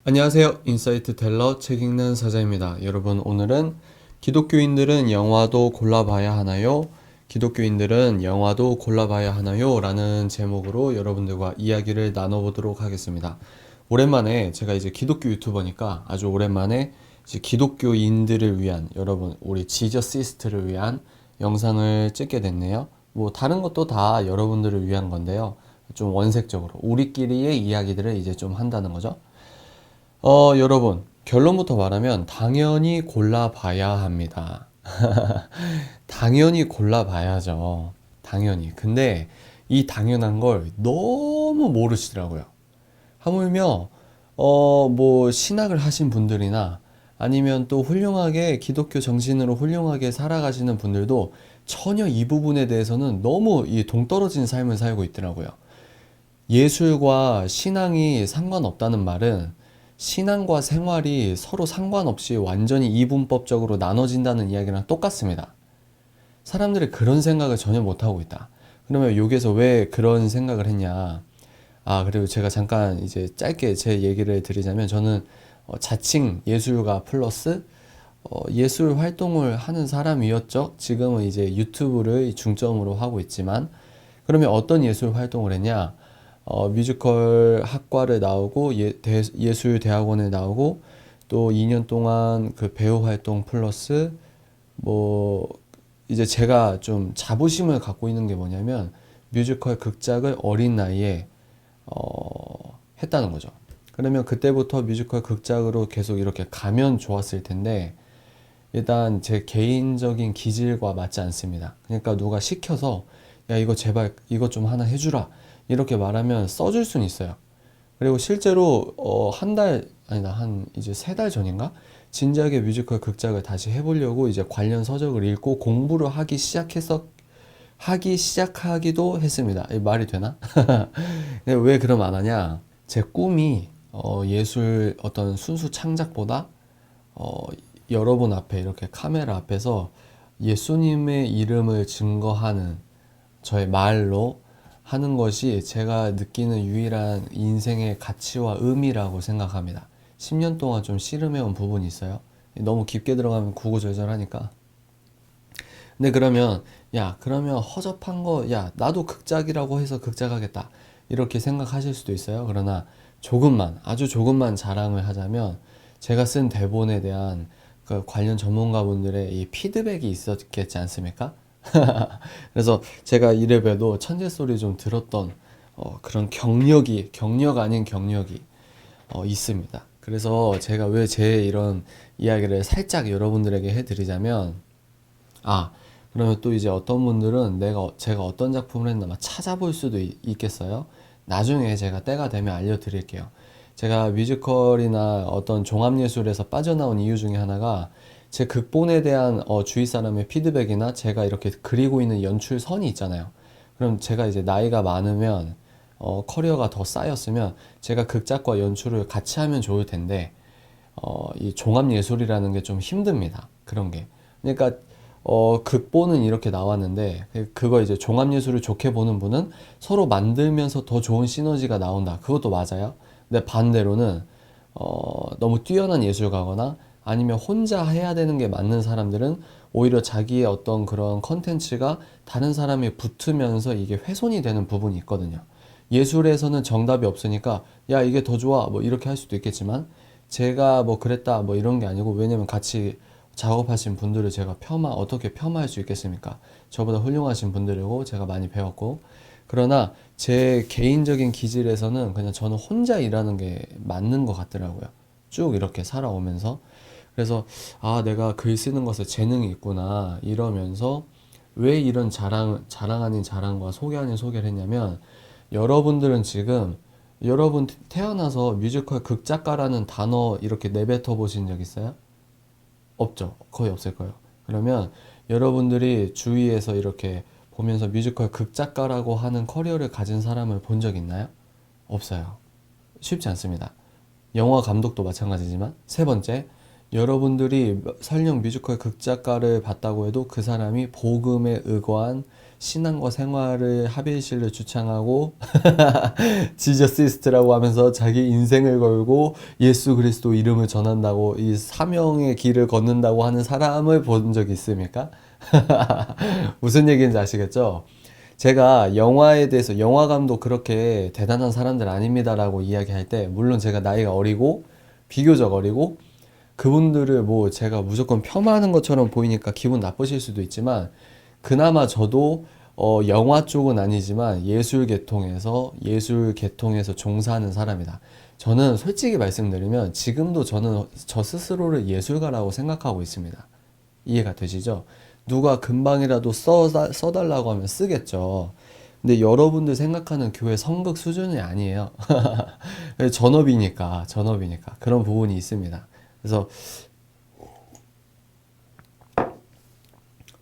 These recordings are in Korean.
안녕하세요. 인사이트 텔러 책 읽는 사자입니다. 여러분, 오늘은 기독교인들은 영화도 골라봐야 하나요? 기독교인들은 영화도 골라봐야 하나요? 라는 제목으로 여러분들과 이야기를 나눠보도록 하겠습니다. 오랜만에 제가 이제 기독교 유튜버니까 아주 오랜만에 이제 기독교인들을 위한 여러분, 우리 지저시스트를 위한 영상을 찍게 됐네요. 뭐 다른 것도 다 여러분들을 위한 건데요. 좀 원색적으로 우리끼리의 이야기들을 이제 좀 한다는 거죠. 여러분, 결론부터 말하면 당연히 골라봐야 합니다. 당연히 골라봐야죠. 당연히. 근데 이 당연한 걸 너무 모르시더라고요. 하물며, 뭐, 신학을 하신 분들이나 아니면 또 훌륭하게 기독교 정신으로 훌륭하게 살아가시는 분들도 전혀 이 부분에 대해서는 너무 이 동떨어진 삶을 살고 있더라고요. 예술과 신앙이 상관없다는 말은 신앙과 생활이 서로 상관없이 완전히 이분법적으로 나눠진다는 이야기랑 똑같습니다. 사람들이 그런 생각을 전혀 못하고 있다. 그러면 여기서 왜 그런 생각을 했냐? 그리고 제가 잠깐 이제 짧게 제 얘기를 드리자면 저는 자칭 예술가 플러스 예술 활동을 하는 사람이었죠. 지금은 이제 유튜브를 중점으로 하고 있지만 그러면 어떤 예술 활동을 했냐? 뮤지컬 학과를 나오고 예술대학원에 나오고 또 2년 동안 그 배우 활동 플러스 뭐 이제 제가 좀 자부심을 갖고 있는 게 뭐냐면 뮤지컬 극작을 어린 나이에 했다는 거죠. 그러면 그때부터 뮤지컬 극작으로 계속 이렇게 가면 좋았을 텐데 일단 제 개인적인 기질과 맞지 않습니다. 그러니까 누가 시켜서 야 이거 제발 이것 좀 하나 해주라 이렇게 말하면 써줄 수는 있어요. 그리고 실제로 한 달 아니다 한 이제 3달 전인가 진지하게 뮤지컬 극작을 다시 해보려고 이제 관련 서적을 읽고 공부를 하기 시작하기도 했습니다. 이 말이 되나? 근데 왜 그럼 안 하냐? 제 꿈이 예술 어떤 순수 창작보다 어, 여러분 앞에 이렇게 카메라 앞에서 예수님의 이름을 증거하는 저의 말로 하는 것이 제가 느끼는 유일한 인생의 가치와 의미라고 생각합니다. 10년 동안 좀 씨름해온 부분이 있어요. 너무 깊게 들어가면 구구절절하니까. 근데 그러면 그러면 허접한 거 나도 극작이라고 해서 극작하겠다 이렇게 생각하실 수도 있어요. 그러나 조금만 아주 조금만 자랑을 하자면 제가 쓴 대본에 대한 그 관련 전문가분들의 이 피드백이 있었겠지 않습니까? 그래서 제가 이래봬도 천재 소리 좀 들었던 그런 경력 아닌 경력이 있습니다. 그래서 제가 왜 제 이런 이야기를 살짝 여러분들에게 해드리자면 그러면 또 이제 어떤 분들은 제가 어떤 작품을 했나 막 찾아볼 수도 있겠어요. 나중에 제가 때가 되면 알려드릴게요. 제가 뮤지컬이나 어떤 종합예술에서 빠져나온 이유 중에 하나가 제 극본에 대한 주위 사람의 피드백이나 제가 이렇게 그리고 있는 연출선이 있잖아요. 그럼 제가 이제 나이가 많으면 커리어가 더 쌓였으면 제가 극작과 연출을 같이 하면 좋을 텐데 이 종합예술이라는 게 좀 힘듭니다. 그런 게. 그러니까 극본은 이렇게 나왔는데 그거 이제 종합예술을 좋게 보는 분은 서로 만들면서 더 좋은 시너지가 나온다. 그것도 맞아요. 근데 반대로는 너무 뛰어난 예술가거나 아니면 혼자 해야 되는 게 맞는 사람들은 오히려 자기의 어떤 그런 컨텐츠가 다른 사람이 붙으면서 이게 훼손이 되는 부분이 있거든요. 예술에서는 정답이 없으니까 야 이게 더 좋아 뭐 이렇게 할 수도 있겠지만 제가 뭐 그랬다 뭐 이런 게 아니고 왜냐면 같이 작업하신 분들을 제가 어떻게 폄하할 수 있겠습니까? 저보다 훌륭하신 분들이고 제가 많이 배웠고 그러나 제 개인적인 기질에서는 그냥 저는 혼자 일하는 게 맞는 것 같더라고요. 쭉 이렇게 살아오면서 그래서 내가 글 쓰는 것에 재능이 있구나 이러면서 왜 이런 자랑 아닌 자랑과 소개 아닌 소개를 했냐면 여러분들은 지금 여러분 태어나서 뮤지컬 극작가라는 단어 이렇게 내뱉어 보신 적 있어요? 없죠. 거의 없을 거예요. 그러면 여러분들이 주위에서 이렇게 보면서 뮤지컬 극작가라고 하는 커리어를 가진 사람을 본 적 있나요? 없어요. 쉽지 않습니다. 영화 감독도 마찬가지지만 세 번째, 여러분들이 설령 뮤지컬 극작가를 봤다고 해도 그 사람이 복음에 의거한 신앙과 생활을 합일실을 주창하고 지저시스트라고 하면서 자기 인생을 걸고 예수 그리스도 이름을 전한다고 이 사명의 길을 걷는다고 하는 사람을 본 적이 있습니까? 무슨 얘기인지 아시겠죠? 제가 영화에 대해서 영화 감독 그렇게 대단한 사람들 아닙니다라고 이야기할 때 물론 제가 나이가 어리고 비교적 어리고 그분들을 뭐 제가 무조건 폄하하는 것처럼 보이니까 기분 나쁘실 수도 있지만 그나마 저도 영화 쪽은 아니지만 예술 계통에서 종사하는 사람이다. 저는 솔직히 말씀드리면 지금도 저는 저 스스로를 예술가라고 생각하고 있습니다. 이해가 되시죠? 누가 금방이라도 써달라고 하면 쓰겠죠. 근데 여러분들 생각하는 교회 성극 수준이 아니에요. 전업이니까 그런 부분이 있습니다. 그래서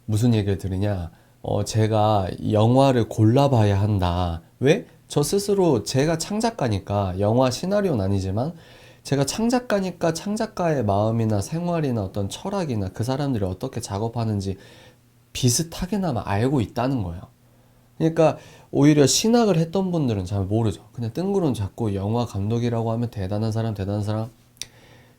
무슨 얘기를 들으냐? 제가 영화를 골라봐야 한다. 왜? 저 스스로 제가 창작가니까 영화 시나리오는 아니지만 제가 창작가니까 창작가의 마음이나 생활이나 어떤 철학이나 그 사람들이 어떻게 작업하는지 비슷하게나마 알고 있다는 거예요. 그러니까 오히려 신학을 했던 분들은 잘 모르죠. 그냥 뜬구름 잡고 영화 감독이라고 하면 대단한 사람, 대단한 사람.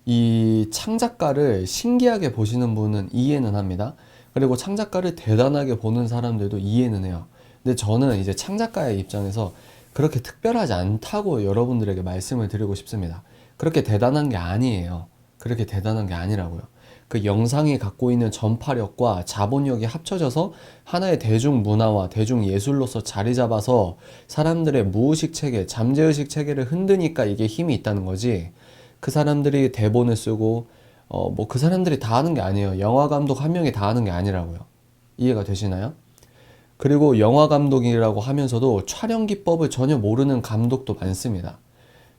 이 창작가를 신기하게 보시는 분은 이해는 합니다. 그리고 창작가를 대단하게 보는 사람들도 이해는 해요. 근데 저는 이제 창작가의 입장에서 그렇게 특별하지 않다고 여러분들에게 말씀을 드리고 싶습니다. 그렇게 대단한 게 아니에요. 그렇게 대단한 게 아니라고요. 그 영상이 갖고 있는 전파력과 자본력이 합쳐져서 하나의 대중문화와 대중예술로서 자리 잡아서 사람들의 무의식 체계, 잠재의식 체계를 흔드니까 이게 힘이 있다는 거지. 그 사람들이 대본을 쓰고 뭐 그 사람들이 다 하는 게 아니에요. 영화 감독 한 명이 다 하는 게 아니라고요. 이해가 되시나요? 그리고 영화 감독이라고 하면서도 촬영 기법을 전혀 모르는 감독도 많습니다.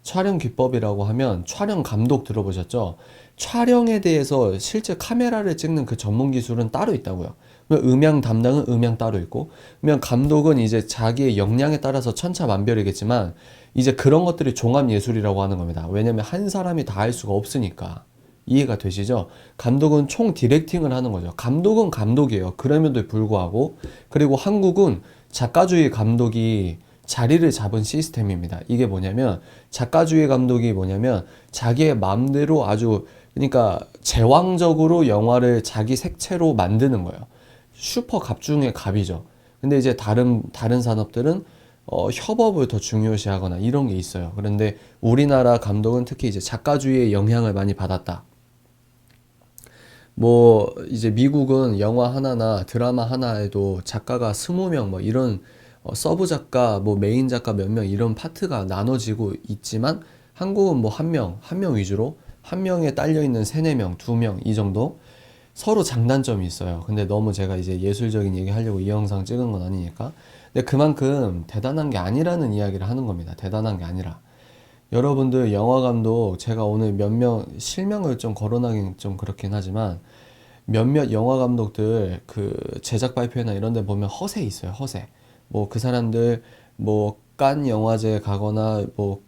촬영 기법이라고 하면 촬영 감독 들어보셨죠? 촬영에 대해서 실제 카메라를 찍는 그 전문 기술은 따로 있다고요. 음향 담당은 음향 따로 있고, 그러면 감독은 이제 자기의 역량에 따라서 천차만별이겠지만, 이제 그런 것들이 종합 예술이라고 하는 겁니다. 왜냐면 한 사람이 다 할 수가 없으니까. 이해가 되시죠? 감독은 총 디렉팅을 하는 거죠. 감독은 감독이에요. 그럼에도 불구하고. 그리고 한국은 작가주의 감독이 자리를 잡은 시스템입니다. 이게 뭐냐면 작가주의 감독이 뭐냐면 자기의 마음대로 아주 그러니까 제왕적으로 영화를 자기 색채로 만드는 거예요. 슈퍼 갑 중에 갑이죠. 근데 이제 다른 산업들은 협업을 더 중요시하거나 이런 게 있어요. 그런데 우리나라 감독은 특히 이제 작가주의의 영향을 많이 받았다. 뭐 이제 미국은 영화 하나나 드라마 하나에도 작가가 20명 뭐 이런 서브 작가 뭐 메인 작가 몇 명 이런 파트가 나눠지고 있지만 한국은 뭐 한 명 위주로 한 명에 딸려 있는 세네 명, 두 명 이 정도 서로 장단점이 있어요. 근데 너무 제가 이제 예술적인 얘기 하려고 이 영상 찍은 건 아니니까. 근데 그만큼 대단한 게 아니라는 이야기를 하는 겁니다. 대단한 게 아니라. 여러분들 영화 감독 제가 오늘 몇 명 실명을 좀 거론하긴 좀 그렇긴 하지만 몇몇 영화 감독들 그 제작 발표나 이런 데 보면 허세 있어요. 허세. 뭐 그 사람들 뭐 칸 영화제에 가거나 뭐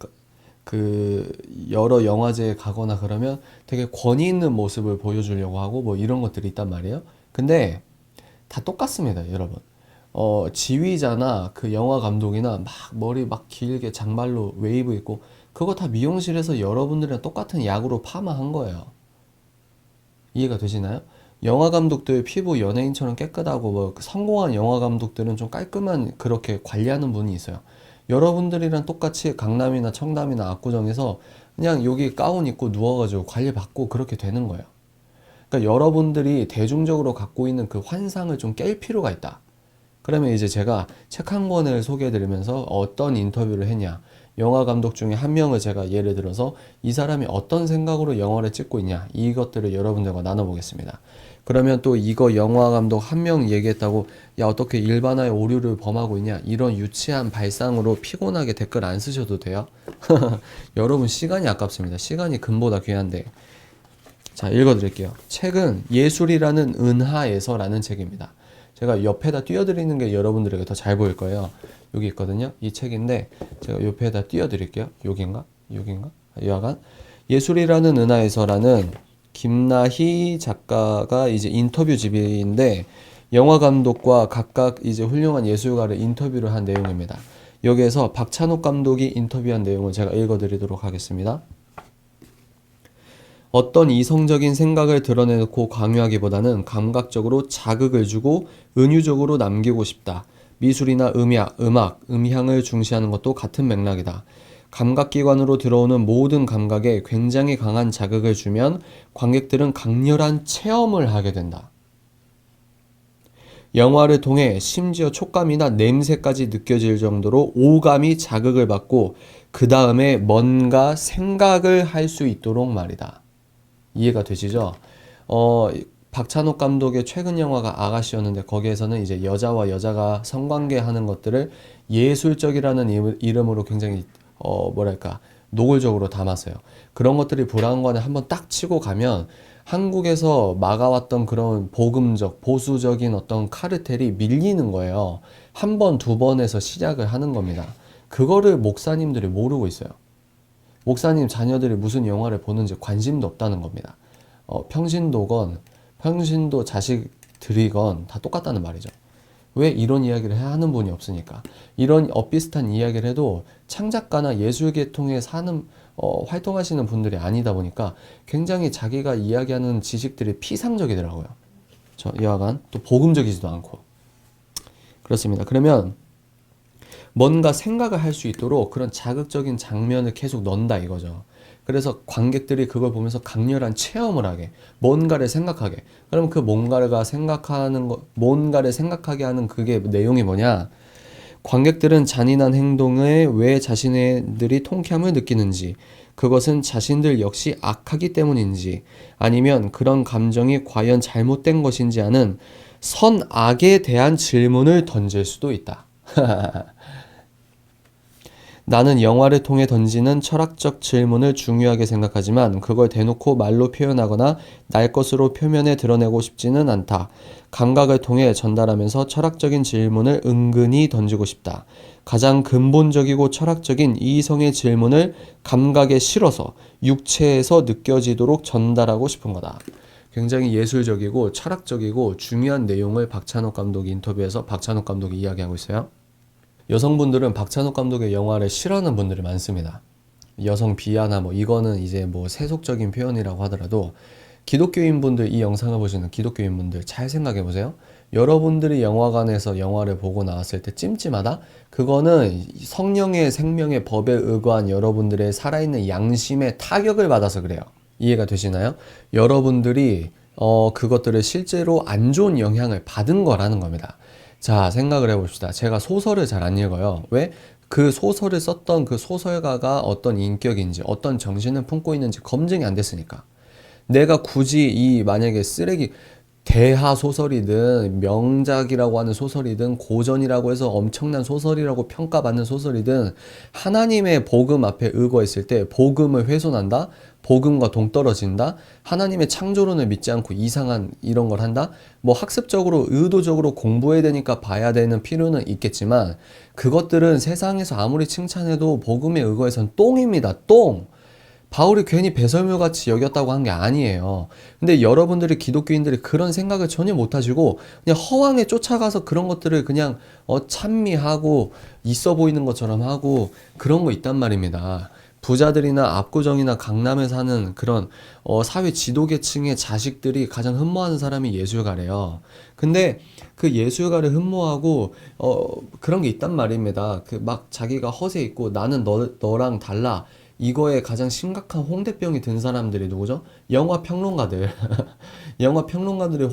그 여러 영화제에 가거나 그러면 되게 권위 있는 모습을 보여주려고 하고 뭐 이런 것들이 있단 말이에요. 근데 다 똑같습니다, 여러분. 지휘자나 그 영화 감독이나 막 머리 막 길게 장발로 웨이브 있고 그거 다 미용실에서 여러분들이랑 똑같은 약으로 파마한 거예요. 이해가 되시나요? 영화 감독들 피부 연예인처럼 깨끗하고 뭐 성공한 영화 감독들은 좀 깔끔한 그렇게 관리하는 분이 있어요. 여러분들이랑 똑같이 강남이나 청담이나 압구정에서 그냥 여기 가운 입고 누워가지고 관리받고 그렇게 되는 거예요. 그러니까 여러분들이 대중적으로 갖고 있는 그 환상을 좀 깰 필요가 있다. 그러면 이제 제가 책 한 권을 소개해드리면서 어떤 인터뷰를 했냐. 영화 감독 중에 한 명을 제가 예를 들어서 이 사람이 어떤 생각으로 영화를 찍고 있냐. 이것들을 여러분들과 나눠보겠습니다. 그러면 또 이거 영화 감독 한 명 얘기했다고 야 어떻게 일반화의 오류를 범하고 있냐. 이런 유치한 발상으로 피곤하게 댓글 안 쓰셔도 돼요. 여러분 시간이 아깝습니다. 시간이 금보다 귀한데. 자, 읽어드릴게요. 책은 예술이라는 은하에서라는 책입니다. 제가 옆에다 띄워드리는 게 여러분들에게 더 잘 보일 거예요. 여기 있거든요. 이 책인데 제가 옆에다 띄워드릴게요. 여긴가? 여긴가? 여하간 예술이라는 은하에서라는 김나희 작가가 이제 인터뷰집인데 영화 감독과 각각 이제 훌륭한 예술가를 인터뷰를 한 내용입니다. 여기에서 박찬욱 감독이 인터뷰한 내용을 제가 읽어드리도록 하겠습니다. 어떤 이성적인 생각을 드러내놓고 강요하기보다는 감각적으로 자극을 주고 은유적으로 남기고 싶다. 미술이나 음악, 음향을 중시하는 것도 같은 맥락이다. 감각기관으로 들어오는 모든 감각에 굉장히 강한 자극을 주면 관객들은 강렬한 체험을 하게 된다. 영화를 통해 심지어 촉감이나 냄새까지 느껴질 정도로 오감이 자극을 받고 그 다음에 뭔가 생각을 할 수 있도록 말이다. 이해가 되시죠? 박찬욱 감독의 최근 영화가 아가씨였는데 거기에서는 이제 여자와 여자가 성관계 하는 것들을 예술적이라는 이름으로 굉장히 뭐랄까 노골적으로 담았어요. 그런 것들이 불안관에 한번 딱 치고 가면 한국에서 막아왔던 그런 복음적, 보수적인 어떤 카르텔이 밀리는 거예요. 한 번, 두 번에서 시작을 하는 겁니다. 그거를 목사님들이 모르고 있어요. 목사님 자녀들이 무슨 영화를 보는지 관심도 없다는 겁니다. 평신도 자식들이건 다 똑같다는 말이죠. 왜 이런 이야기를 하는 분이 없으니까. 이런 엇비슷한 이야기를 해도 창작가나 예술계통에 활동하시는 분들이 아니다 보니까 굉장히 자기가 이야기하는 지식들이 피상적이더라고요. 여하간 또 복음적이지도 않고. 그렇습니다. 그러면 뭔가 생각을 할 수 있도록 그런 자극적인 장면을 계속 넣는다 이거죠. 그래서 관객들이 그걸 보면서 강렬한 체험을 하게, 뭔가를 생각하게. 그럼 그 뭔가를 생각하게 하는 그게 내용이 뭐냐? 관객들은 잔인한 행동에 왜 자신들이 통쾌함을 느끼는지, 그것은 자신들 역시 악하기 때문인지, 아니면 그런 감정이 과연 잘못된 것인지 하는 선악에 대한 질문을 던질 수도 있다. 나는 영화를 통해 던지는 철학적 질문을 중요하게 생각하지만 그걸 대놓고 말로 표현하거나 날 것으로 표면에 드러내고 싶지는 않다. 감각을 통해 전달하면서 철학적인 질문을 은근히 던지고 싶다. 가장 근본적이고 철학적인 이성의 질문을 감각에 실어서 육체에서 느껴지도록 전달하고 싶은 거다. 굉장히 예술적이고 철학적이고 중요한 내용을 박찬욱 감독이 인터뷰에서 박찬욱 감독이 이야기하고 있어요. 여성분들은 박찬욱 감독의 영화를 싫어하는 분들이 많습니다. 여성 비하나 이거는 이제 세속적인 표현이라고 하더라도 기독교인분들, 이 영상을 보시는 기독교인분들 잘 생각해 보세요. 여러분들이 영화관에서 영화를 보고 나왔을 때 찜찜하다? 그거는 성령의 생명의 법에 의거한 여러분들의 살아있는 양심에 타격을 받아서 그래요. 이해가 되시나요? 여러분들이 그것들을 실제로 안 좋은 영향을 받은 거라는 겁니다. 자, 생각을 해봅시다. 제가 소설을 잘 안 읽어요. 왜? 그 소설을 썼던 그 소설가가 어떤 인격인지, 어떤 정신을 품고 있는지 검증이 안 됐으니까. 내가 굳이 만약에 대하 소설이든 명작이라고 하는 소설이든 고전이라고 해서 엄청난 소설이라고 평가받는 소설이든 하나님의 복음 앞에 의거했을 때 복음을 훼손한다? 복음과 동떨어진다? 하나님의 창조론을 믿지 않고 이상한 이런 걸 한다? 학습적으로 의도적으로 공부해야 되니까 봐야 되는 필요는 있겠지만 그것들은 세상에서 아무리 칭찬해도 복음에 의거해서는 똥입니다. 똥! 바울이 괜히 배설물같이 여겼다고 한 게 아니에요. 근데 여러분들이 기독교인들이 그런 생각을 전혀 못 하시고 그냥 허황에 쫓아가서 그런 것들을 그냥 찬미하고 있어 보이는 것처럼 하고 그런 거 있단 말입니다. 부자들이나 압구정이나 강남에 사는 그런 사회 지도계층의 자식들이 가장 흠모하는 사람이 예술가래요. 근데 그 예술가를 흠모하고 그런 게 있단 말입니다. 자기가 허세 있고 나는 너랑 달라. 이거에 가장 심각한 홍대병이 든 사람들이 누구죠? 영화 평론가들. 영화 평론가들이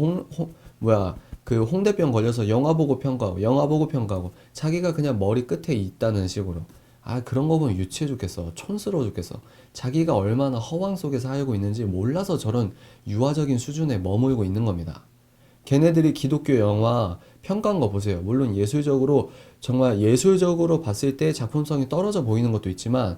그 홍대병 걸려서 영화 보고 평가하고 자기가 그냥 머리 끝에 있다는 식으로. 그런 거 보면 유치해 죽겠어. 촌스러워 죽겠어. 자기가 얼마나 허황 속에 살고 있는지 몰라서 저런 유아적인 수준에 머물고 있는 겁니다. 걔네들이 기독교 영화 평가한 거 보세요. 물론 정말 예술적으로 봤을 때 작품성이 떨어져 보이는 것도 있지만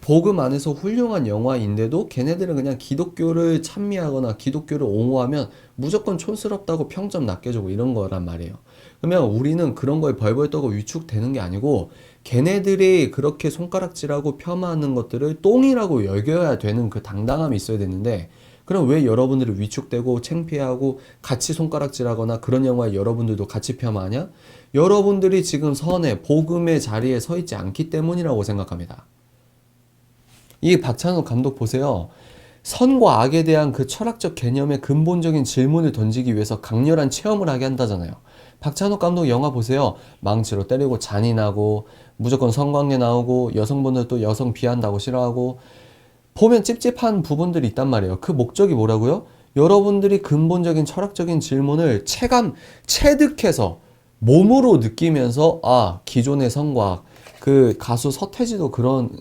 복음 안에서 훌륭한 영화인데도 걔네들은 그냥 기독교를 찬미하거나 기독교를 옹호하면 무조건 촌스럽다고 평점 낮게 주고 이런 거란 말이에요. 그러면 우리는 그런 거에 벌벌 떠고 위축되는 게 아니고 걔네들이 그렇게 손가락질하고 폄하하는 것들을 똥이라고 여겨야 되는 그 당당함이 있어야 되는데 그럼 왜 여러분들이 위축되고 창피하고 같이 손가락질하거나 그런 영화에 여러분들도 같이 폄하하냐? 여러분들이 지금 선의 복음의 자리에 서 있지 않기 때문이라고 생각합니다. 이 박찬욱 감독 보세요. 선과 악에 대한 그 철학적 개념의 근본적인 질문을 던지기 위해서 강렬한 체험을 하게 한다잖아요. 박찬욱 감독 영화 보세요. 망치로 때리고 잔인하고 무조건 성관계 나오고 여성분들 또 여성 비한다고 싫어하고 보면 찝찝한 부분들이 있단 말이에요. 그 목적이 뭐라고요? 여러분들이 근본적인 철학적인 질문을 체득해서 몸으로 느끼면서 기존의 성과 그 가수 서태지도 그런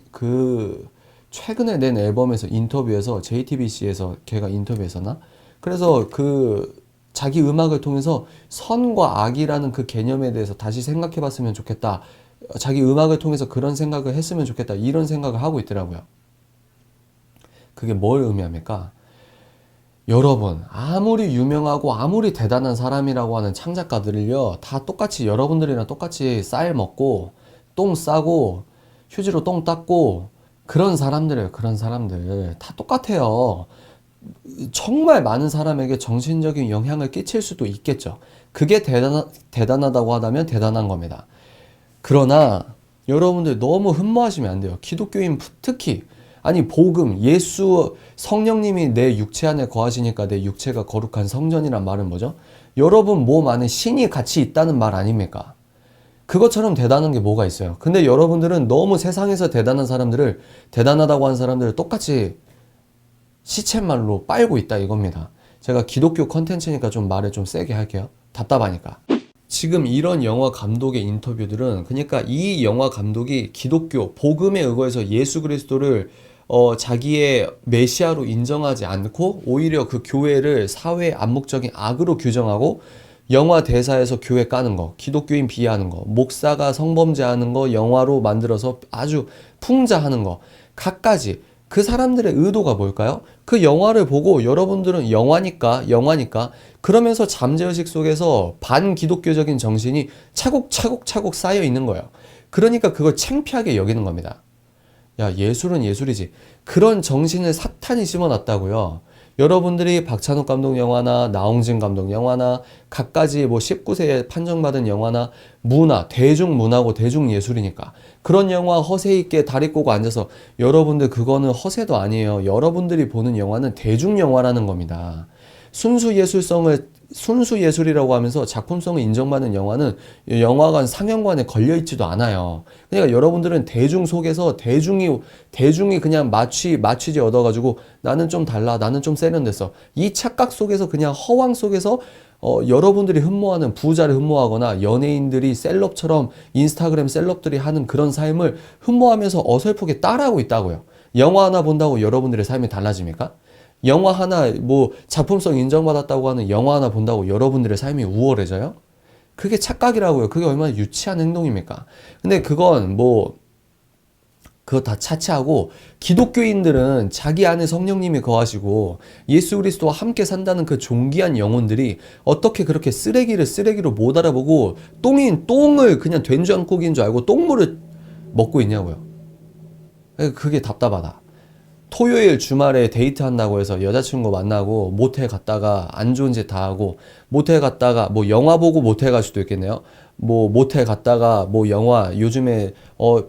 최근에 낸 앨범에서 인터뷰에서 JTBC에서 걔가 인터뷰했었나? 그래서 자기 음악을 통해서 선과 악이라는 그 개념에 대해서 다시 생각해 봤으면 좋겠다. 자기 음악을 통해서 그런 생각을 했으면 좋겠다. 이런 생각을 하고 있더라고요. 그게 뭘 의미합니까? 여러분, 아무리 유명하고 아무리 대단한 사람이라고 하는 창작가들을요, 다 똑같이 여러분들이랑 똑같이 쌀 먹고 똥 싸고 휴지로 똥 닦고 그런 사람들이에요. 그런 사람들 다 똑같아요. 정말 많은 사람에게 정신적인 영향을 끼칠 수도 있겠죠. 그게 대단하다고 하다면 대단한 겁니다. 그러나 여러분들 너무 흠모하시면 안 돼요. 기독교인 특히 아니 복음, 예수, 성령님이 내 육체 안에 거하시니까 내 육체가 거룩한 성전이란 말은 뭐죠? 여러분 몸 안에 신이 같이 있다는 말 아닙니까? 그것처럼 대단한 게 뭐가 있어요? 근데 여러분들은 너무 세상에서 대단한 사람들을 대단하다고 하는 사람들을 똑같이 시쳇말로 빨고 있다 이겁니다. 제가 기독교 컨텐츠니까 좀 말을 좀 세게 할게요. 답답하니까. 지금 이런 영화 감독의 인터뷰들은 그러니까 이 영화 감독이 기독교 복음에 의거해서 예수 그리스도를 자기의 메시아로 인정하지 않고 오히려 그 교회를 사회의 암묵적인 악으로 규정하고 영화 대사에서 교회 까는 거, 기독교인 비하하는 거, 목사가 성범죄하는 거 영화로 만들어서 아주 풍자하는 거 갖가지 그 사람들의 의도가 뭘까요? 그 영화를 보고 여러분들은 영화니까 그러면서 잠재의식 속에서 반기독교적인 정신이 차곡차곡 쌓여 있는 거예요. 그러니까 그걸 창피하게 여기는 겁니다. 야, 예술은 예술이지. 그런 정신을 사탄이 심어놨다고요. 여러분들이 박찬욱 감독 영화나 나홍진 감독 영화나 갖가지 19세에 판정받은 영화나 문화, 대중문화고 대중예술이니까 그런 영화 허세 있게 다리 꼬고 앉아서 여러분들 그거는 허세도 아니에요. 여러분들이 보는 영화는 대중영화라는 겁니다. 순수 예술이라고 하면서 작품성을 인정받는 영화는 영화관 상영관에 걸려있지도 않아요. 그러니까 여러분들은 대중 속에서 대중이 그냥 마취제 얻어가지고 나는 좀 달라, 나는 좀 세련됐어. 이 착각 속에서 그냥 허황 속에서 여러분들이 흠모하는 부자를 흠모하거나 연예인들이 셀럽처럼 인스타그램 셀럽들이 하는 그런 삶을 흠모하면서 어설프게 따라하고 있다고요. 영화 하나 본다고 여러분들의 삶이 달라집니까? 영화 하나 작품성 인정받았다고 하는 영화 하나 본다고 여러분들의 삶이 우월해져요? 그게 착각이라고요. 그게 얼마나 유치한 행동입니까? 근데 그건 그거 다 차치하고 기독교인들은 자기 안에 성령님이 거하시고 예수 그리스도와 함께 산다는 그 존귀한 영혼들이 어떻게 그렇게 쓰레기로 못 알아보고 똥을 그냥 된장국인 줄 알고 똥물을 먹고 있냐고요. 그게 답답하다. 토요일 주말에 데이트한다고 해서 여자친구 만나고 모텔 갔다가 안 좋은 짓 다 하고 모텔 갔다가 영화 보고 모텔 갈 수도 있겠네요. 모텔 갔다가 영화 요즘에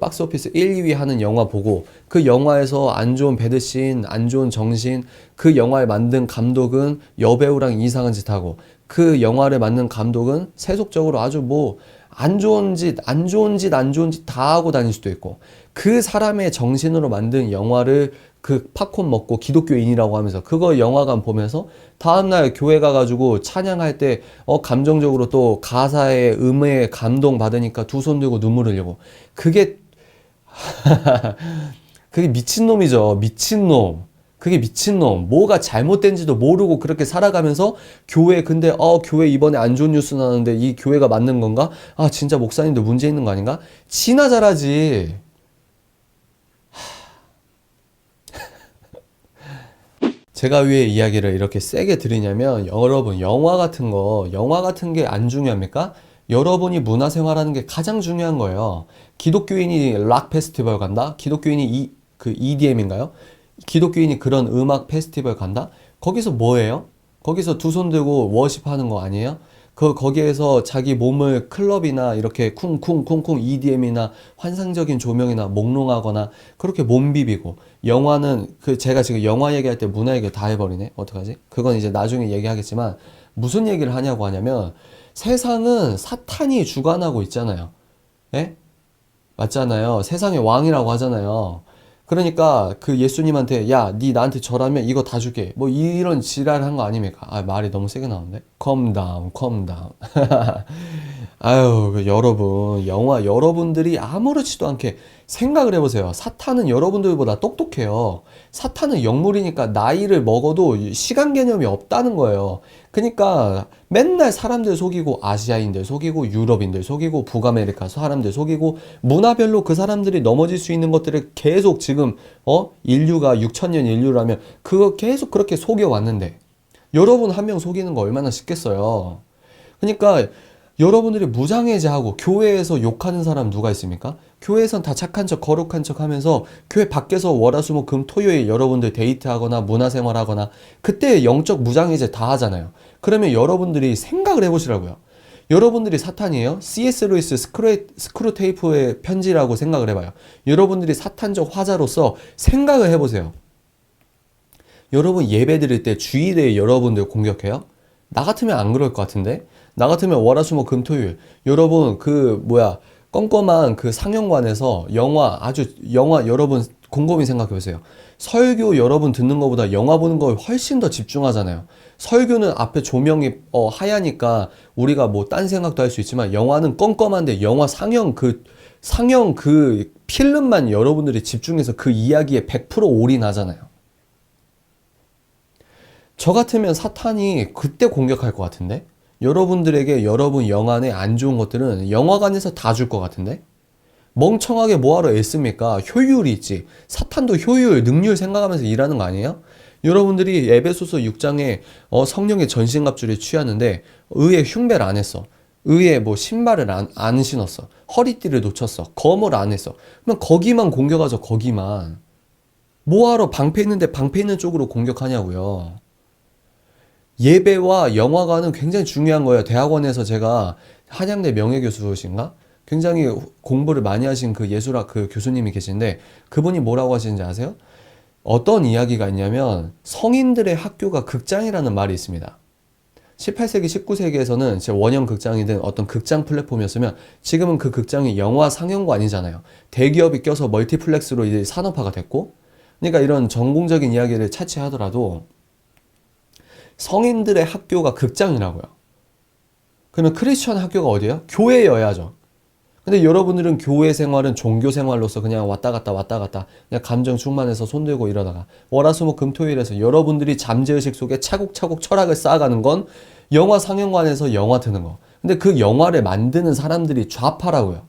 박스오피스 1, 2위 하는 영화 보고 그 영화에서 안 좋은 배드씬, 안 좋은 정신, 그 영화를 만든 감독은 여배우랑 이상한 짓 하고 그 영화를 만든 감독은 세속적으로 아주 안 좋은 짓 다 하고 다닐 수도 있고 그 사람의 정신으로 만든 영화를 그 팝콘 먹고 기독교인이라고 하면서 그거 영화관 보면서 다음날 교회 가가지고 찬양할 때 감정적으로 또 가사의 음에 감동 받으니까 두 손 들고 눈물 흘리고 그게 그게 미친놈이죠. 미친놈. 그게 미친놈. 뭐가 잘못된지도 모르고 그렇게 살아가면서 근데 교회 이번에 안 좋은 뉴스 나는데 이 교회가 맞는 건가? 진짜 목사님도 문제 있는 거 아닌가? 지나 잘하지. 제가 왜 이야기를 이렇게 세게 드리냐면 여러분 영화 같은 게 안 중요합니까? 여러분이 문화생활하는 게 가장 중요한 거예요. 기독교인이 락 페스티벌 간다? 기독교인이 EDM인가요? 기독교인이 그런 음악 페스티벌 간다? 거기서 뭐예요? 거기서 두 손 들고 워십하는 거 아니에요? 거기에서 자기 몸을 클럽이나 이렇게 쿵쿵쿵쿵 EDM이나 환상적인 조명이나 몽롱하거나 그렇게 몸 비비고, 영화는 제가 지금 영화 얘기할 때 문화 얘기를 다 해버리네. 어떡하지? 그건 이제 나중에 얘기하겠지만, 무슨 얘기를 하냐고 하냐면, 세상은 사탄이 주관하고 있잖아요. 예? 맞잖아요. 세상의 왕이라고 하잖아요. 그러니까 그 예수님한테 야, 니 나한테 절하면 이거 다 줄게. 뭐 이런 지랄 한 거 아닙니까? 아, 말이 너무 세게 나오는데. Calm down, calm down. 아유, 여러분, 영화 여러분들이 아무렇지도 않게 생각을 해보세요. 사탄은 여러분들보다 똑똑해요. 사탄은 영물이니까 나이를 먹어도 시간 개념이 없다는 거예요. 그러니까 맨날 사람들 속이고, 아시아인들 속이고, 유럽인들 속이고, 북아메리카 사람들 속이고, 문화별로 그 사람들이 넘어질 수 있는 것들을 계속 지금 인류가 6천년 인류라면 그거 계속 그렇게 속여왔는데, 여러분 한 명 속이는 거 얼마나 쉽겠어요. 그러니까 여러분들이 무장해제하고, 교회에서 욕하는 사람 누가 있습니까? 교회에선 다 착한 척 거룩한 척 하면서, 교회 밖에서 월화수목 토요일 여러분들 데이트하거나 문화생활하거나 그때 영적 무장해제 다 하잖아요. 그러면 여러분들이 생각을 해보시라고요. 여러분들이 사탄이에요? C.S. 루이스 스크루테이프의 편지라고 생각을 해봐요. 여러분들이 사탄적 화자로서 생각을 해보세요. 여러분 예배 드릴 때 주일에 여러분들 공격해요? 나 같으면 안 그럴 것 같은데? 나 같으면 월화수목 금토일 여러분 껌껌한 그 상영관에서 영화 여러분 곰곰이 생각해 보세요. 설교 여러분 듣는 것보다 영화 보는 걸 훨씬 더 집중하잖아요. 설교는 앞에 조명이 하얘니까 우리가 뭐 딴 생각도 할 수 있지만, 영화는 껌껌한데 영화 상영 그 필름만 여러분들이 집중해서 그 이야기에 100% 올인하잖아요. 저 같으면 사탄이 그때 공격할 것 같은데? 여러분들에게 여러분 영안에 안 좋은 것들은 영화관에서 다 줄 것 같은데? 멍청하게 뭐하러 애씁니까? 효율이 있지. 사탄도 효율, 능률 생각하면서 일하는 거 아니에요? 여러분들이 에베소서 6장에 성령의 전신갑주를 취하는데 의에 흉배를 안 했어. 의에 뭐 신발을 안 신었어. 허리띠를 놓쳤어. 검을 안 했어. 그러면 거기만 공격하죠, 거기만. 뭐하러 방패 있는데 방패 있는 쪽으로 공격하냐고요. 예배와 영화관은 굉장히 중요한 거예요. 대학원에서 제가 한양대 명예교수신가? 굉장히 공부를 많이 하신 그 예술학 그 교수님이 계신데, 그분이 뭐라고 하시는지 아세요? 어떤 이야기가 있냐면, 성인들의 학교가 극장이라는 말이 있습니다. 18세기, 19세기에서는 제 원형 극장이든 어떤 극장 플랫폼이었으면, 지금은 그 극장이 영화 상영관이잖아요. 대기업이 껴서 멀티플렉스로 이제 산업화가 됐고, 그러니까 이런 전공적인 이야기를 차치하더라도 성인들의 학교가 극장이라고요. 그러면 크리스천 학교가 어디예요? 교회여야죠. 근데 여러분들은 교회 생활은 종교 생활로서 그냥 왔다 갔다 그냥 감정 충만해서 손들고 이러다가, 월화수목 금토일에서 여러분들이 잠재의식 속에 차곡차곡 철학을 쌓아가는 건 영화 상영관에서 영화 트는 거. 근데 그 영화를 만드는 사람들이 좌파라고요.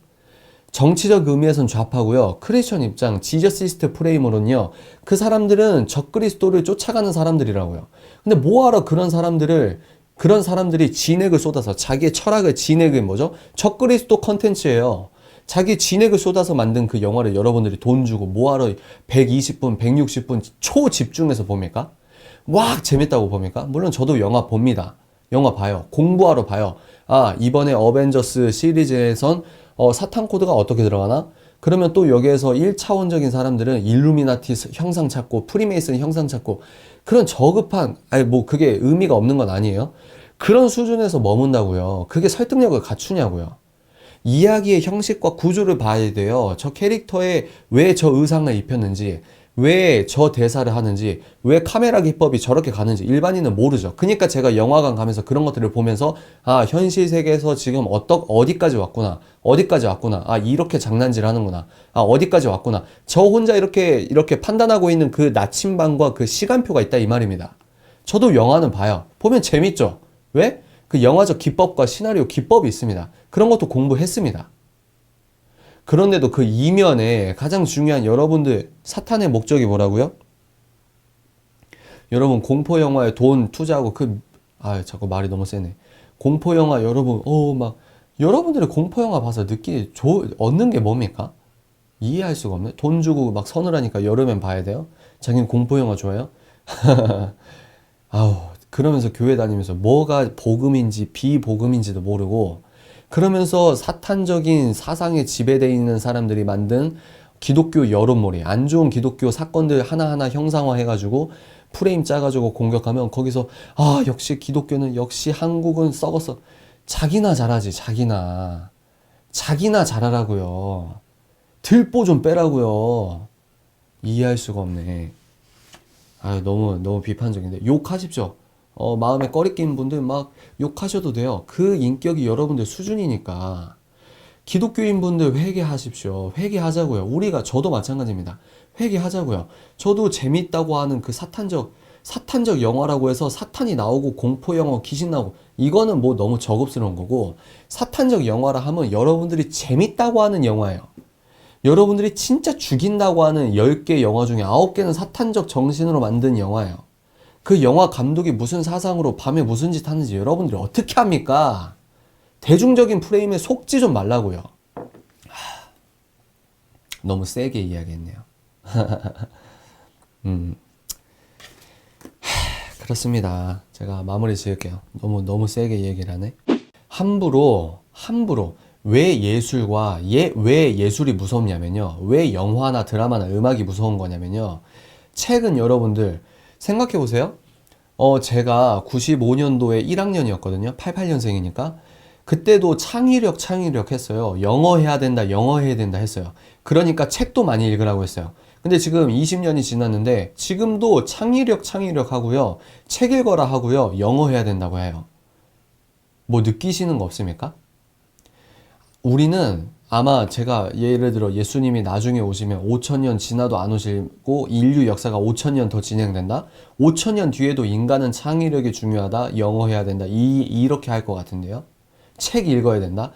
정치적 의미에선 좌파고요. 크리스천 입장, 지저시스트 프레임으로는요, 그 사람들은 적그리스도를 쫓아가는 사람들이라고요. 근데 뭐하러 그런 사람들이 진액을 쏟아서, 자기의 철학을, 진액을 뭐죠? 적그리스도 컨텐츠예요. 자기 진액을 쏟아서 만든 그 영화를 여러분들이 돈 주고 뭐하러 120분, 160분 초집중해서 봅니까? 와, 재밌다고 봅니까? 물론 저도 영화 봅니다. 영화 봐요. 공부하러 봐요. 아, 이번에 어벤져스 시리즈에선 사탄 코드가 어떻게 들어가나? 그러면 또 여기에서 1차원적인 사람들은 일루미나티 형상 찾고, 프리메이슨 형상 찾고, 그런 저급한, 그게 의미가 없는 건 아니에요. 그런 수준에서 머문다고요. 그게 설득력을 갖추냐고요. 이야기의 형식과 구조를 봐야 돼요. 저 캐릭터에 왜 저 의상을 입혔는지, 왜 저 대사를 하는지, 왜 카메라 기법이 저렇게 가는지 일반인은 모르죠. 그러니까 제가 영화관 가면서 그런 것들을 보면서, 아, 현실 세계에서 지금 어디까지 왔구나. 아, 이렇게 장난질 하는구나. 아, 어디까지 왔구나. 저 혼자 이렇게 판단하고 있는 그 나침반과 그 시간표가 있다, 이 말입니다. 저도 영화는 봐요. 보면 재밌죠. 왜? 그 영화적 기법과 시나리오 기법이 있습니다. 그런 것도 공부했습니다. 그런데도 그 이면에 가장 중요한, 여러분들 사탄의 목적이 뭐라고요? 여러분 공포 영화에 돈 투자하고 자꾸 말이 너무 세네. 공포 영화 여러분 여러분들이 공포 영화 봐서 얻는 게 뭡니까? 이해할 수가 없네. 돈 주고 막 서늘하니까 여름엔 봐야 돼요. 자기는 공포 영화 좋아해요? 아우, 그러면서 교회 다니면서 뭐가 복음인지 비복음인지도 모르고, 그러면서 사탄적인 사상에 지배되어 있는 사람들이 만든 기독교 여론몰이, 안 좋은 기독교 사건들 하나하나 형상화해가지고 프레임 짜가지고 공격하면 거기서 아, 역시 기독교는, 역시 한국은 썩었어. 자기나 잘하지, 자기나. 자기나 잘하라고요. 들보 좀 빼라고요. 이해할 수가 없네. 아, 너무 비판적인데. 욕하십시오. 마음에 꺼리 낀 분들 막 욕하셔도 돼요. 그 인격이 여러분들 수준이니까. 기독교인 분들 회개하십시오. 회개하자고요. 저도 마찬가지입니다. 회개하자고요. 저도 재밌다고 하는 그 사탄적 영화라고 해서 사탄이 나오고 공포 영화, 귀신 나오고, 이거는 뭐 너무 저급스러운 거고, 사탄적 영화라 하면 여러분들이 재밌다고 하는 영화예요. 여러분들이 진짜 죽인다고 하는 10개 영화 중에 9개는 사탄적 정신으로 만든 영화예요. 그 영화 감독이 무슨 사상으로 밤에 무슨 짓 하는지 여러분들이 어떻게 합니까? 대중적인 프레임에 속지 좀 말라고요. 너무 세게 이야기했네요. 그렇습니다. 제가 마무리 지을게요. 너무 세게 얘기를 하네. 함부로 왜 왜 예술이 무섭냐면요. 왜 영화나 드라마나 음악이 무서운 거냐면요. 책은 여러분들 생각해 보세요. 제가 95년도에 1학년이었거든요. 88년생이니까. 그때도 창의력 했어요. 영어 해야 된다 했어요. 그러니까 책도 많이 읽으라고 했어요. 근데 지금 20년이 지났는데 지금도 창의력 하고요. 책 읽어라 하고요. 영어 해야 된다고 해요. 뭐 느끼시는 거 없습니까? 우리는 아마 제가 예를 들어 예수님이 나중에 오시면 5천년 지나도 안 오시고 인류 역사가 5천년 더 진행된다? 5천년 뒤에도 인간은 창의력이 중요하다, 영어 해야 된다, 이렇게 할 것 같은데요. 책 읽어야 된다?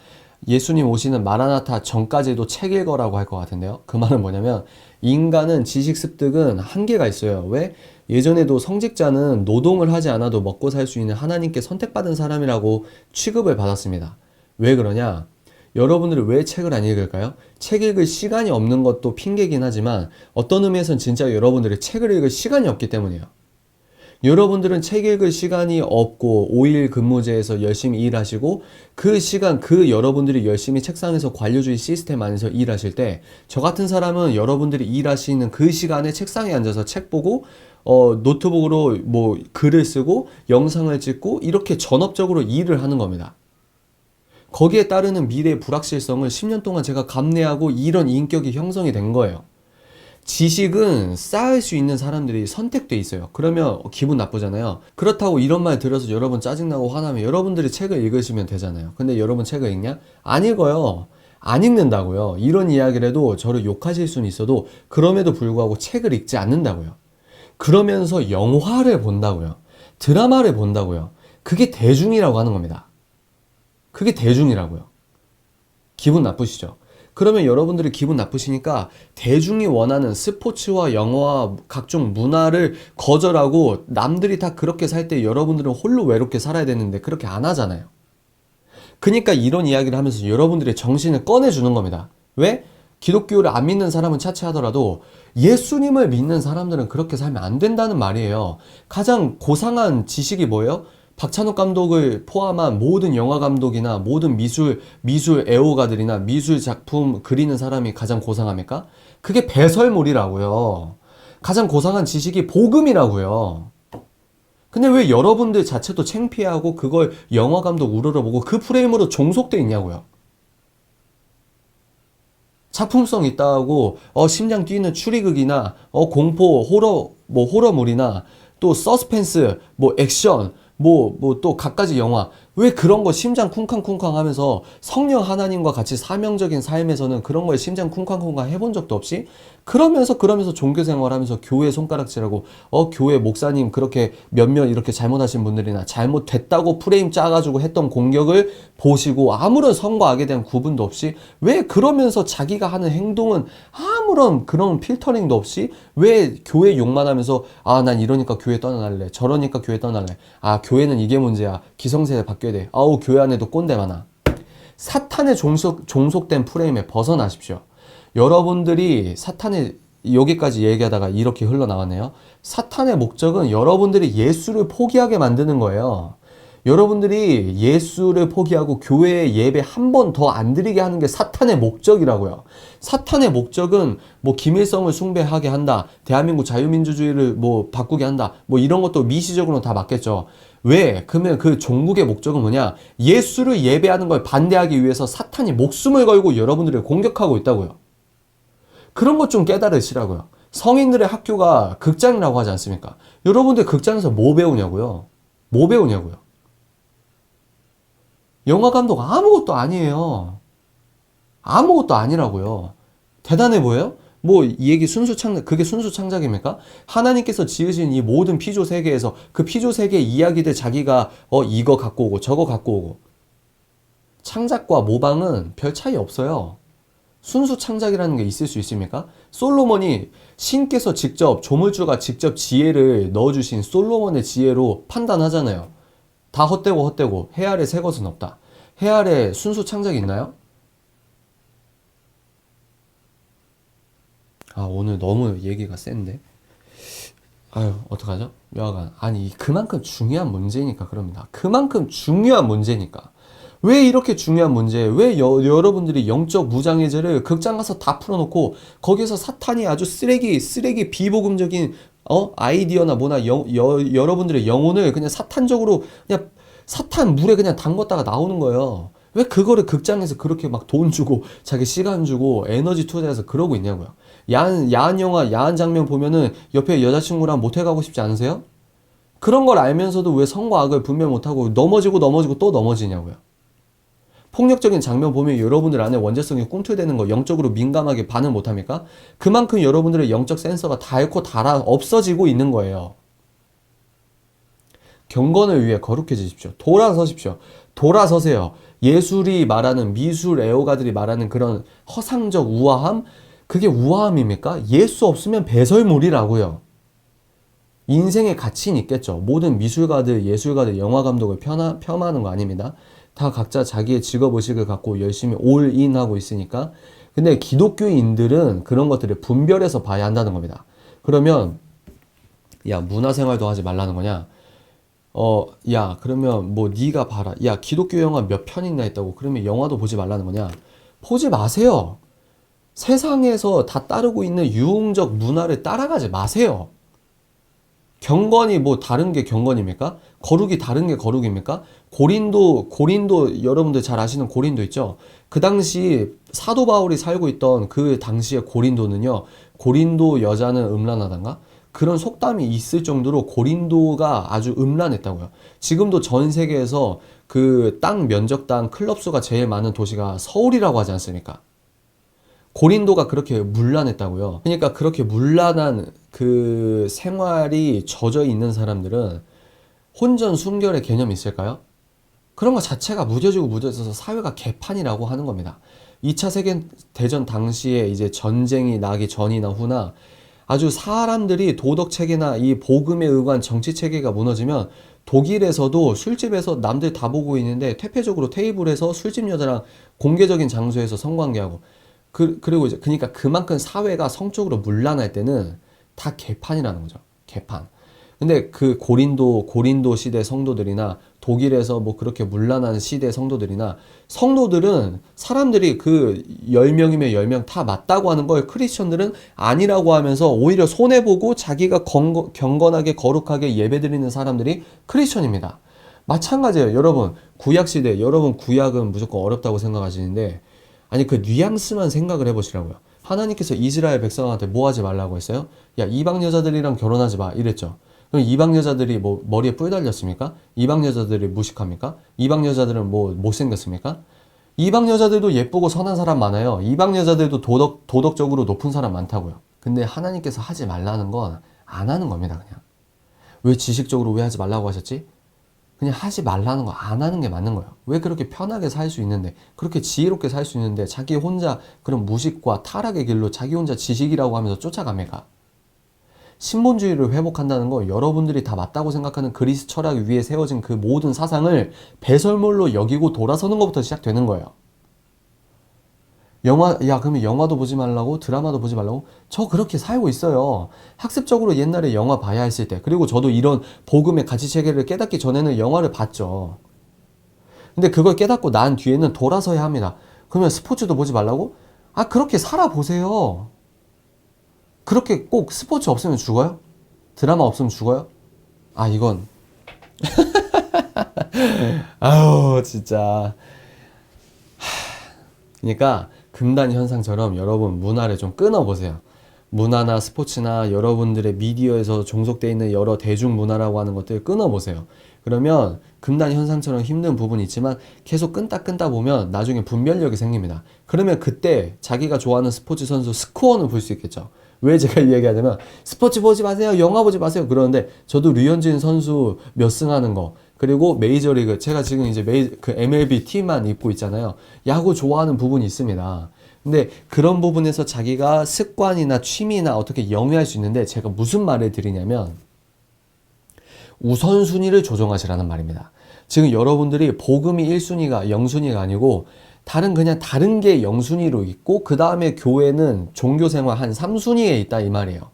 예수님 오시는 마라나타 전까지도 책 읽어라고 할 것 같은데요. 그 말은 뭐냐면 인간은 지식 습득은 한계가 있어요. 왜? 예전에도 성직자는 노동을 하지 않아도 먹고 살 수 있는 하나님께 선택받은 사람이라고 취급을 받았습니다. 왜 그러냐? 여러분들이 왜 책을 안 읽을까요? 책 읽을 시간이 없는 것도 핑계긴 하지만 어떤 의미에선 진짜 여러분들이 책을 읽을 시간이 없기 때문이에요. 여러분들은 책 읽을 시간이 없고 5일 근무제에서 열심히 일하시고 그 시간, 여러분들이 열심히 책상에서 관료주의 시스템 안에서 일하실 때 저 같은 사람은 여러분들이 일하시는 그 시간에 책상에 앉아서 책 보고 노트북으로 뭐 글을 쓰고 영상을 찍고 이렇게 전업적으로 일을 하는 겁니다. 거기에 따르는 미래의 불확실성을 10년 동안 제가 감내하고 이런 인격이 형성이 된 거예요. 지식은 쌓을 수 있는 사람들이 선택돼 있어요. 그러면 기분 나쁘잖아요. 그렇다고 이런 말 들어서 여러분 짜증나고 화나면 여러분들이 책을 읽으시면 되잖아요. 근데 여러분 책을 읽냐? 안 읽어요. 안 읽는다고요. 이런 이야기를 해도 저를 욕하실 수는 있어도 그럼에도 불구하고 책을 읽지 않는다고요. 그러면서 영화를 본다고요. 드라마를 본다고요. 그게 대중이라고 하는 겁니다. 그게 대중이라고요. 기분 나쁘시죠? 그러면 여러분들이 기분 나쁘시니까 대중이 원하는 스포츠와 영화와 각종 문화를 거절하고 남들이 다 그렇게 살 때 여러분들은 홀로 외롭게 살아야 되는데 그렇게 안 하잖아요. 그러니까 이런 이야기를 하면서 여러분들의 정신을 꺼내주는 겁니다. 왜? 기독교를 안 믿는 사람은 차치하더라도 예수님을 믿는 사람들은 그렇게 살면 안 된다는 말이에요. 가장 고상한 지식이 뭐예요? 박찬욱 감독을 포함한 모든 영화 감독이나 모든 미술 애호가들이나 미술 작품 그리는 사람이 가장 고상합니까? 그게 배설물이라고요. 가장 고상한 지식이 복음이라고요. 근데 왜 여러분들 자체도 창피하고 그걸 영화 감독 우러러보고 그 프레임으로 종속돼 있냐고요. 작품성 있다고 심장 뛰는 추리극이나 공포 호러물이나 또 서스펜스 액션 또 갖가지 영화 왜 그런 거 심장 쿵쾅쿵쾅 하면서 성령 하나님과 같이 사명적인 삶에서는 그런 거에 심장 쿵쾅쿵쾅 해본 적도 없이 그러면서 종교 생활하면서 교회 손가락질하고 교회 목사님 그렇게 몇몇 이렇게 잘못하신 분들이나 잘못됐다고 프레임 짜가지고 했던 공격을 보시고 아무런 선과 악에 대한 구분도 없이 왜 그러면서 자기가 하는 행동은 아무런 그런 필터링도 없이 왜 교회 욕만 하면서 난 이러니까 교회 떠날래 저러니까 교회 떠날래 교회는 이게 문제야 기성세대 바뀌어야 돼 교회 안에도 꼰대 많아. 사탄의 종속된 프레임에 벗어나십시오. 여러분들이 사탄의 여기까지 얘기하다가 이렇게 흘러나왔네요. 사탄의 목적은 여러분들이 예수를 포기하게 만드는 거예요. 여러분들이 예수를 포기하고 교회에 예배 한 번 더 안 드리게 하는 게 사탄의 목적이라고요. 사탄의 목적은 뭐 김일성을 숭배하게 한다, 대한민국 자유민주주의를 뭐 바꾸게 한다, 뭐 이런 것도 미시적으로는 다 맞겠죠. 왜? 그러면 그 종국의 목적은 뭐냐? 예수를 예배하는 걸 반대하기 위해서 사탄이 목숨을 걸고 여러분들을 공격하고 있다고요. 그런 것 좀 깨달으시라고요. 성인들의 학교가 극장이라고 하지 않습니까? 여러분들 극장에서 뭐 배우냐고요? 뭐 배우냐고요? 영화 감독 아무것도 아니에요. 아무것도 아니라고요. 대단해 보여요? 뭐 이 얘기 순수 창작, 그게 순수 창작입니까? 하나님께서 지으신 이 모든 피조 세계에서 그 피조 세계 이야기들 자기가 이거 갖고 오고 저거 갖고 오고, 창작과 모방은 별 차이 없어요. 순수 창작이라는 게 있을 수 있습니까? 솔로몬이 신께서 직접, 조물주가 직접 지혜를 넣어주신 솔로몬의 지혜로 판단하잖아요. 다 헛되고 해 아래 새 것은 없다. 해 아래 순수 창작이 있나요? 아, 오늘 너무 얘기가 센데. 아유, 어떡하죠? 여하간. 아니, 그만큼 중요한 문제니까 그럽니다. 그만큼 중요한 문제니까. 왜 이렇게 중요한 문제, 왜 여러분들이 영적 무장해제를 극장 가서 다 풀어놓고 거기서 사탄이 아주 쓰레기 비복음적인 아이디어나 뭐나 여러분들의 영혼을 그냥 사탄적으로 그냥 사탄 물에 그냥 담궜다가 나오는 거예요. 왜 그거를 극장에서 그렇게 막 돈 주고 자기 시간 주고 에너지 투자해서 그러고 있냐고요. 야한 영화, 야한 장면 보면은 옆에 여자친구랑 모텔 가고 싶지 않으세요? 그런 걸 알면서도 왜 선과 악을 분별 못하고 넘어지고 또 넘어지냐고요. 폭력적인 장면 보면 여러분들 안에 원죄성이 꿈틀대는 거, 영적으로 민감하게 반응 못합니까? 그만큼 여러분들의 영적 센서가 닳고 닳아 없어지고 있는 거예요. 경건을 위해 거룩해지십시오. 돌아서십시오. 돌아서세요. 예술이 말하는, 미술 애호가들이 말하는 그런 허상적 우아함, 그게 우아함입니까? 예수 없으면 배설물이라고요. 인생의 가치는 있겠죠. 모든 미술가들, 예술가들, 영화감독을 폄하하는 거 아닙니다. 다 각자 자기의 직업의식을 갖고 열심히 올인하고 있으니까. 근데 기독교인들은 그런 것들을 분별해서 봐야 한다는 겁니다. 그러면 야, 문화생활도 하지 말라는 거냐? 야, 그러면 뭐 네가 봐라. 야, 기독교 영화 몇 편이나 있다고. 그러면 영화도 보지 말라는 거냐? 보지 마세요. 세상에서 다 따르고 있는 유흥적 문화를 따라가지 마세요. 경건이 뭐 다른 게 경건입니까? 거룩이 다른 게 거룩입니까? 고린도 여러분들 잘 아시는 고린도 있죠? 그 당시 사도 바울이 살고 있던 그 당시의 고린도는요, 고린도 여자는 음란하단가? 그런 속담이 있을 정도로 고린도가 아주 음란했다고요. 지금도 전 세계에서 그 땅 면적당 클럽 수가 제일 많은 도시가 서울이라고 하지 않습니까? 고린도가 그렇게 문란했다고요. 그러니까 그렇게 문란한 그 생활이 젖어 있는 사람들은 혼전 순결의 개념이 있을까요? 그런 것 자체가 무뎌져서 사회가 개판이라고 하는 겁니다. 2차 세계대전 당시에 이제 전쟁이 나기 전이나 후나 아주 사람들이 도덕 체계나 이 복음에 의한 정치 체계가 무너지면 독일에서도 술집에서 남들 다 보고 있는데 퇴폐적으로 테이블에서 술집 여자랑 공개적인 장소에서 성관계하고 그리고 이제 그러니까 그만큼 사회가 성적으로 문란할 때는 다 개판이라는 거죠. 개판. 근데 그 고린도 시대 성도들이나 독일에서 뭐 그렇게 문란한 시대 성도들이나 성도들은 사람들이 그 10명이면 10명 다 맞다고 하는 걸 크리스천들은 아니라고 하면서 오히려 손해보고 자기가 경건하게 거룩하게 예배드리는 사람들이 크리스천입니다. 마찬가지예요. 여러분 구약시대, 여러분 구약은 무조건 어렵다고 생각하시는데 아니 그 뉘앙스만 생각을 해보시라고요. 하나님께서 이스라엘 백성한테 뭐 하지 말라고 했어요? 야, 이방 여자들이랑 결혼하지 마 이랬죠. 그럼 이방 여자들이 뭐 머리에 뿔 달렸습니까? 이방 여자들이 무식합니까? 이방 여자들은 뭐 못생겼습니까? 이방 여자들도 예쁘고 선한 사람 많아요. 이방 여자들도 도덕적으로 높은 사람 많다고요. 근데 하나님께서 하지 말라는 건 안 하는 겁니다, 그냥. 왜 지식적으로 왜 하지 말라고 하셨지? 그냥 하지 말라는 거 안 하는 게 맞는 거예요. 왜 그렇게 편하게 살 수 있는데, 그렇게 지혜롭게 살 수 있는데, 자기 혼자 그런 무식과 타락의 길로 자기 혼자 지식이라고 하면서 쫓아갑니까? 신본주의를 회복한다는 거 여러분들이 다 맞다고 생각하는 그리스 철학 위에 세워진 그 모든 사상을 배설물로 여기고 돌아서는 것부터 시작되는 거예요. 야, 그러면 영화도 보지 말라고? 드라마도 보지 말라고? 저 그렇게 살고 있어요. 학습적으로 옛날에 영화 봐야 했을 때, 그리고 저도 이런 복음의 가치 체계를 깨닫기 전에는 영화를 봤죠. 근데 그걸 깨닫고 난 뒤에는 돌아서야 합니다. 그러면 스포츠도 보지 말라고? 아, 그렇게 살아보세요. 그렇게 꼭 스포츠 없으면 죽어요? 드라마 없으면 죽어요? 아, 이건. 아우, 진짜. 그러니까 금단 현상처럼 여러분 문화를 좀 끊어보세요. 문화나 스포츠나 여러분들의 미디어에서 종속되어 있는 여러 대중문화라고 하는 것들을 끊어보세요. 그러면 금단 현상처럼 힘든 부분이 있지만 계속 끊다 보면 나중에 분별력이 생깁니다. 그러면 그때 자기가 좋아하는 스포츠 선수 스코어는 볼 수 있겠죠. 왜 제가 이 얘기하냐면 스포츠 보지 마세요, 영화 보지 마세요 그러는데 저도 류현진 선수 몇 승 하는 거, 그리고 메이저리그, 제가 지금 이제 그 MLB 티만 입고 있잖아요. 야구 좋아하는 부분이 있습니다. 근데 그런 부분에서 자기가 습관이나 취미나 어떻게 영위할 수 있는데, 제가 무슨 말을 드리냐면 우선순위를 조정하시라는 말입니다. 지금 여러분들이 복음이 1순위가 0순위가 아니고 그냥 다른 게 0순위로 있고 그 다음에 교회는 종교생활 한 3순위에 있다 이 말이에요.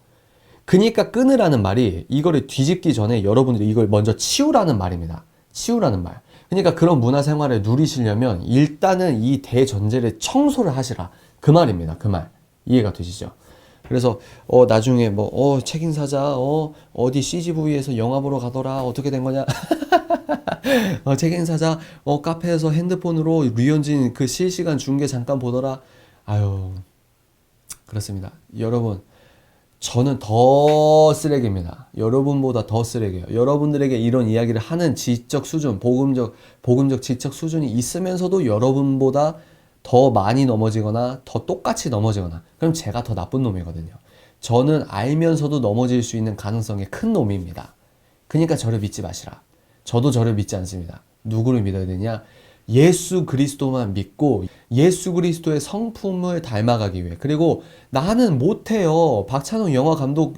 그니까 끊으라는 말이 이거를 뒤집기 전에 여러분들이 이걸 먼저 치우라는 말입니다. 치우라는 말. 그러니까 그런 문화생활을 누리시려면 일단은 이 대전제를 청소를 하시라. 그 말입니다. 그 말. 이해가 되시죠? 그래서 나중에 책임 사자 어디 CGV에서 영화 보러 가더라 어떻게 된 거냐 책임 사자 카페에서 핸드폰으로 류현진 그 실시간 중계 잠깐 보더라. 아유, 그렇습니다. 여러분, 저는 더 쓰레기입니다. 여러분보다 더 쓰레기예요. 여러분들에게 이런 이야기를 하는 지적 수준, 복음적 지적 수준이 있으면서도 여러분보다 더 많이 넘어지거나 더 똑같이 넘어지거나, 그럼 제가 더 나쁜 놈이거든요. 저는 알면서도 넘어질 수 있는 가능성이 큰 놈입니다. 그러니까 저를 믿지 마시라. 저도 저를 믿지 않습니다. 누구를 믿어야 되냐? 예수 그리스도만 믿고 예수 그리스도의 성품을 닮아가기 위해. 그리고 나는 못해요. 박찬욱 영화 감독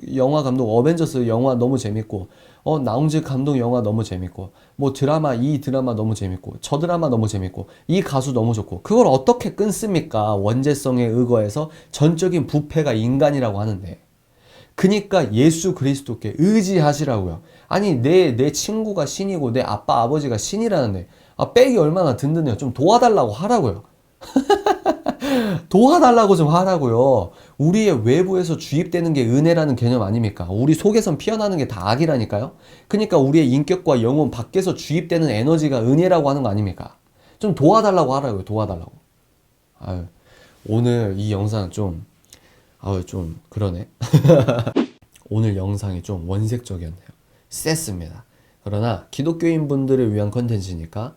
어벤져스 영화 너무 재밌고 나홍진 감독 영화 너무 재밌고 이 드라마 너무 재밌고 저 드라마 너무 재밌고 이 가수 너무 좋고, 그걸 어떻게 끊습니까? 원죄성에 의거해서 전적인 부패가 인간이라고 하는데. 그니까 예수 그리스도께 의지하시라고요. 아니 내 친구가 신이고 내 아빠 아버지가 신이라는데 백이 얼마나 든든해요. 좀 도와달라고 하라고요. 도와달라고 좀 하라고요. 우리의 외부에서 주입되는 게 은혜라는 개념 아닙니까? 우리 속에선 피어나는 게 다 악이라니까요. 그러니까 우리의 인격과 영혼 밖에서 주입되는 에너지가 은혜라고 하는 거 아닙니까? 좀 도와달라고 하라고요. 도와달라고. 아유, 오늘 이 영상 좀 그러네. 오늘 영상이 좀 원색적이었네요. 셌습니다. 그러나 기독교인 분들을 위한 컨텐츠니까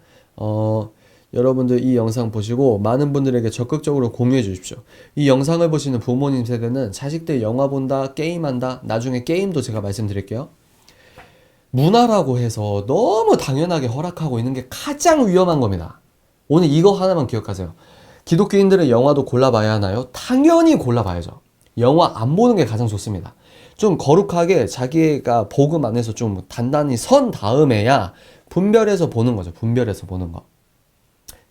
여러분들 이 영상 보시고 많은 분들에게 적극적으로 공유해 주십시오. 이 영상을 보시는 부모님 세대는 자식들 영화 본다, 게임한다, 나중에 게임도 제가 말씀드릴게요. 문화라고 해서 너무 당연하게 허락하고 있는 게 가장 위험한 겁니다. 오늘 이거 하나만 기억하세요. 기독교인들은 영화도 골라봐야 하나요? 당연히 골라봐야죠. 영화 안 보는 게 가장 좋습니다. 좀 거룩하게 자기가 복음 안에서 좀 단단히 선 다음에야 분별해서 보는 거죠. 분별해서 보는 거.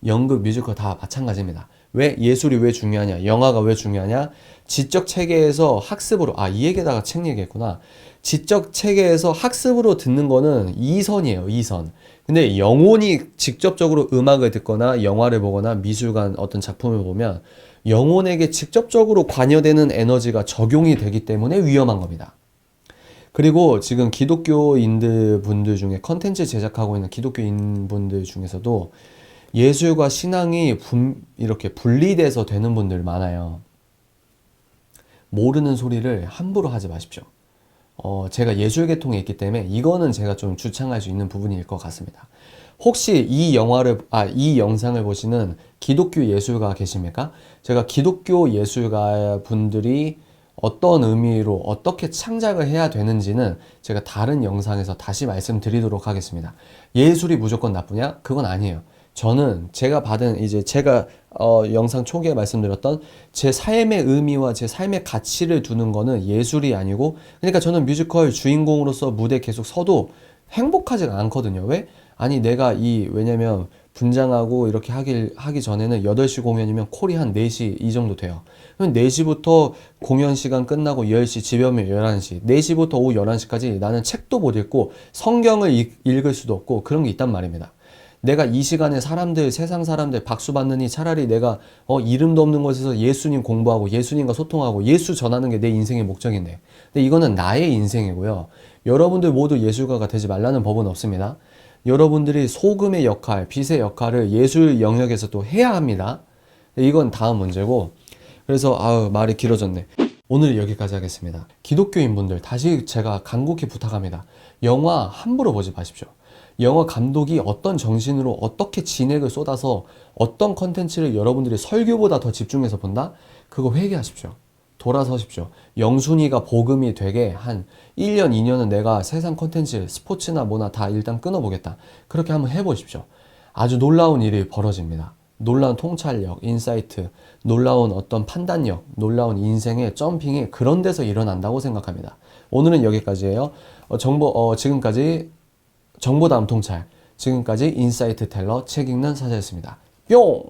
연극, 뮤지컬 다 마찬가지입니다. 예술이 왜 중요하냐? 영화가 왜 중요하냐? 지적 체계에서 학습으로, 이 얘기에다가 책 얘기했구나. 지적 체계에서 학습으로 듣는 거는 2선이에요, 2선. 근데 영혼이 직접적으로 음악을 듣거나 영화를 보거나 미술관 어떤 작품을 보면 영혼에게 직접적으로 관여되는 에너지가 적용이 되기 때문에 위험한 겁니다. 그리고 지금 기독교인들 분들 중에 컨텐츠 제작하고 있는 기독교인 분들 중에서도 예술과 신앙이 이렇게 분리돼서 되는 분들 많아요. 모르는 소리를 함부로 하지 마십시오. 제가 예술계통에 있기 때문에 이거는 제가 좀 주창할 수 있는 부분일 것 같습니다. 혹시 이 영상을 보시는 기독교 예술가 계십니까? 제가 기독교 예술가 분들이 어떤 의미로 어떻게 창작을 해야 되는지는 제가 다른 영상에서 다시 말씀드리도록 하겠습니다. 예술이 무조건 나쁘냐? 그건 아니에요. 저는 제가 영상 초기에 말씀드렸던 제 삶의 의미와 제 삶의 가치를 두는 거는 예술이 아니고, 그러니까 저는 뮤지컬 주인공으로서 무대 계속 서도 행복하지가 않거든요. 왜? 아니, 왜냐면 분장하고 이렇게 하기 전에는 8시 공연이면 콜이 한 4시 이 정도 돼요. 그럼 4시부터 공연 시간 끝나고 10시, 집에 오면 11시. 4시부터 오후 11시까지 나는 책도 못 읽고 성경을 읽을 수도 없고 그런 게 있단 말입니다. 내가 이 시간에 세상 사람들 박수 받느니 차라리 내가 이름도 없는 곳에서 예수님 공부하고 예수님과 소통하고 예수 전하는 게 내 인생의 목적인데. 근데 이거는 나의 인생이고요. 여러분들 모두 예술가가 되지 말라는 법은 없습니다. 여러분들이 소금의 역할, 빛의 역할을 예술 영역에서 또 해야 합니다. 이건 다음 문제고. 그래서 말이 길어졌네. 오늘 여기까지 하겠습니다. 기독교인분들 다시 제가 간곡히 부탁합니다. 영화 함부로 보지 마십시오. 영화 감독이 어떤 정신으로 어떻게 진액을 쏟아서 어떤 컨텐츠를 여러분들이 설교보다 더 집중해서 본다? 그거 회개하십시오. 돌아서십시오. 영순이가 복음이 되게 한 1년, 2년은 내가 세상 컨텐츠, 스포츠나 뭐나 다 일단 끊어보겠다. 그렇게 한번 해보십시오. 아주 놀라운 일이 벌어집니다. 놀라운 통찰력, 인사이트, 놀라운 어떤 판단력, 놀라운 인생의 점핑이 그런 데서 일어난다고 생각합니다. 오늘은 여기까지예요. 지금까지 정보다음 통찰, 지금까지 인사이트 텔러 책 읽는 사자였습니다. 뿅!